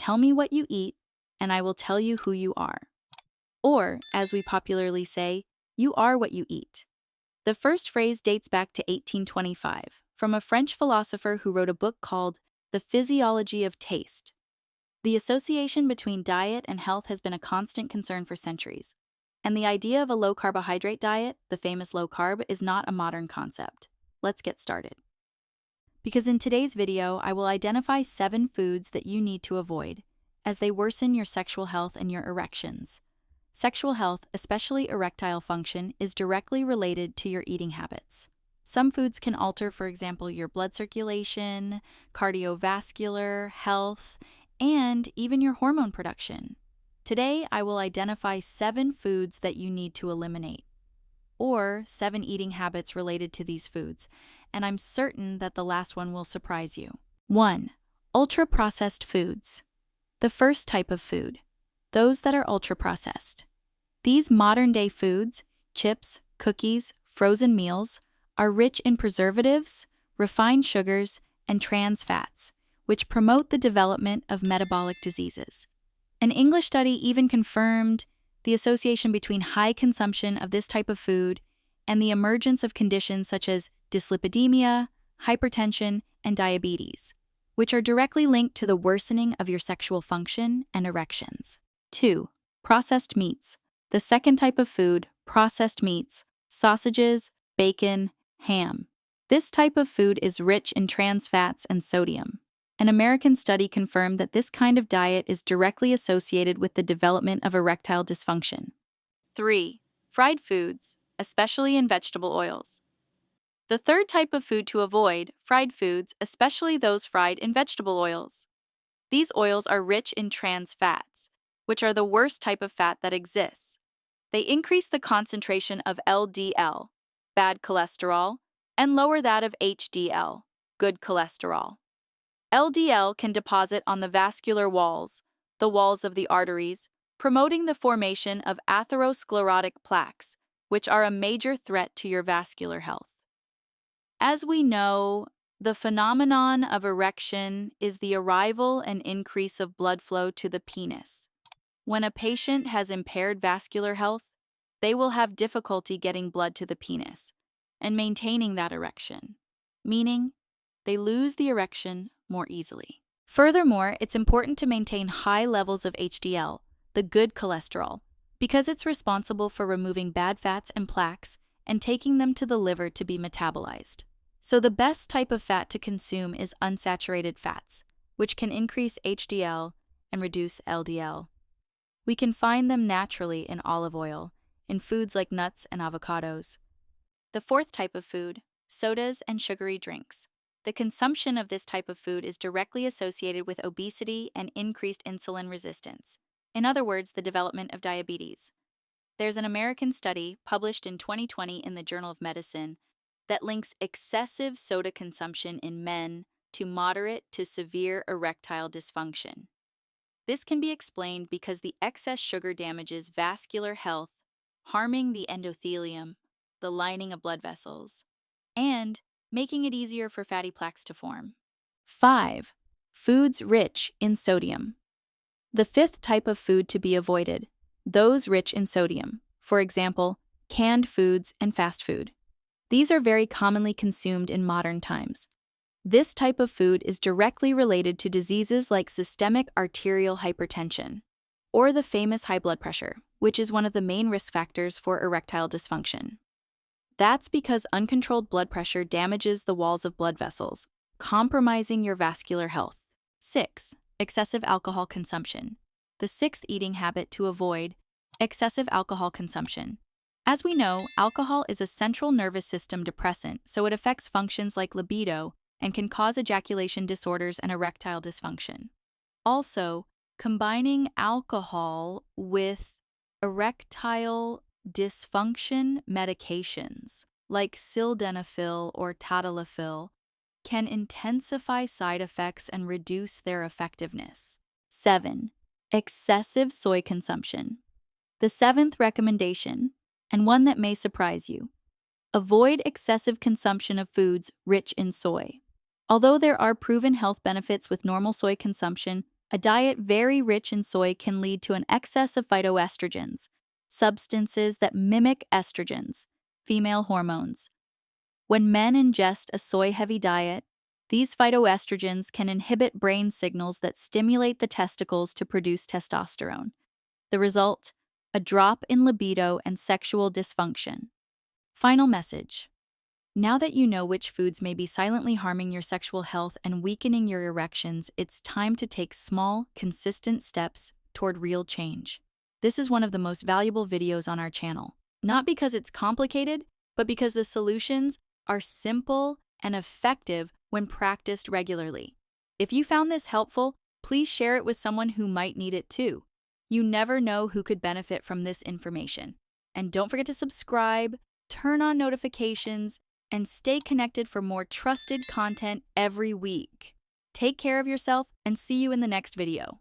tell me what you eat, and I will tell you who you are. Or, as we popularly say, you are what you eat. The first phrase dates back to 1825 from a French philosopher who wrote a book called The Physiology of Taste. The association between diet and health has been a constant concern for centuries. And the idea of a low-carbohydrate diet, the famous low carb, is not a modern concept. Let's get started. Because in today's video, I will identify 7 foods that you need to avoid, as they worsen your sexual health and your erections. Sexual health, especially erectile function, is directly related to your eating habits. Some foods can alter, for example, your blood circulation, cardiovascular health, and even your hormone production. Today, I will identify 7 foods that you need to eliminate, or 7 eating habits related to these foods, and I'm certain that the last one will surprise you. 1. Ultra-processed foods. The first type of food, those that are ultra-processed. These modern-day foods, chips, cookies, frozen meals, are rich in preservatives, refined sugars, and trans fats, which promote the development of metabolic diseases. An English study even confirmed the association between high consumption of this type of food and the emergence of conditions such as dyslipidemia, hypertension, and diabetes, which are directly linked to the worsening of your sexual function and erections. 2. Processed meats. The second type of food, processed meats, sausages, bacon, ham. This type of food is rich in trans fats and sodium. An American study confirmed that this kind of diet is directly associated with the development of erectile dysfunction. 3. Fried foods, especially in vegetable oils. The third type of food to avoid, fried foods, especially those fried in vegetable oils. These oils are rich in trans fats, which are the worst type of fat that exists. They increase the concentration of LDL, bad cholesterol, and lower that of HDL, good cholesterol. LDL can deposit on the vascular walls, the walls of the arteries, promoting the formation of atherosclerotic plaques, which are a major threat to your vascular health. As we know, the phenomenon of erection is the arrival and increase of blood flow to the penis. When a patient has impaired vascular health, they will have difficulty getting blood to the penis and maintaining that erection, meaning they lose the erection more easily. Furthermore, it's important to maintain high levels of HDL, the good cholesterol, because it's responsible for removing bad fats and plaques and taking them to the liver to be metabolized. So the best type of fat to consume is unsaturated fats, which can increase HDL and reduce LDL. We can find them naturally in olive oil, in foods like nuts and avocados. The fourth type of food, sodas and sugary drinks. The consumption of this type of food is directly associated with obesity and increased insulin resistance. In other words, the development of diabetes. There's an American study published in 2020 in the Journal of Medicine that links excessive soda consumption in men to moderate to severe erectile dysfunction. This can be explained because the excess sugar damages vascular health, harming the endothelium, the lining of blood vessels, and making it easier for fatty plaques to form. 5. Foods rich in sodium. The fifth type of food to be avoided, those rich in sodium, for example, canned foods and fast food. These are very commonly consumed in modern times. This type of food is directly related to diseases like systemic arterial hypertension, or the famous high blood pressure, which is one of the main risk factors for erectile dysfunction. That's because uncontrolled blood pressure damages the walls of blood vessels, compromising your vascular health. 6. Excessive alcohol consumption. The sixth eating habit to avoid, excessive alcohol consumption. As we know, alcohol is a central nervous system depressant, so it affects functions like libido and can cause ejaculation disorders and erectile dysfunction. Also, combining alcohol with erectile dysfunction medications like sildenafil or tadalafil can intensify side effects and reduce their effectiveness. 7. Excessive soy consumption. The seventh recommendation, and one that may surprise you, avoid excessive consumption of foods rich in soy. Although there are proven health benefits with normal soy consumption, A diet very rich in soy can lead to an excess of phytoestrogens, substances that mimic estrogens, female hormones. When men ingest a soy-heavy diet, these phytoestrogens can inhibit brain signals that stimulate the testicles to produce testosterone. The result? A drop in libido and sexual dysfunction. Final message. Now that you know which foods may be silently harming your sexual health and weakening your erections, it's time to take small, consistent steps toward real change. This is one of the most valuable videos on our channel. Not because it's complicated, but because the solutions are simple and effective when practiced regularly. If you found this helpful, please share it with someone who might need it too. You never know who could benefit from this information. And don't forget to subscribe, turn on notifications, and stay connected for more trusted content every week. Take care of yourself and see you in the next video.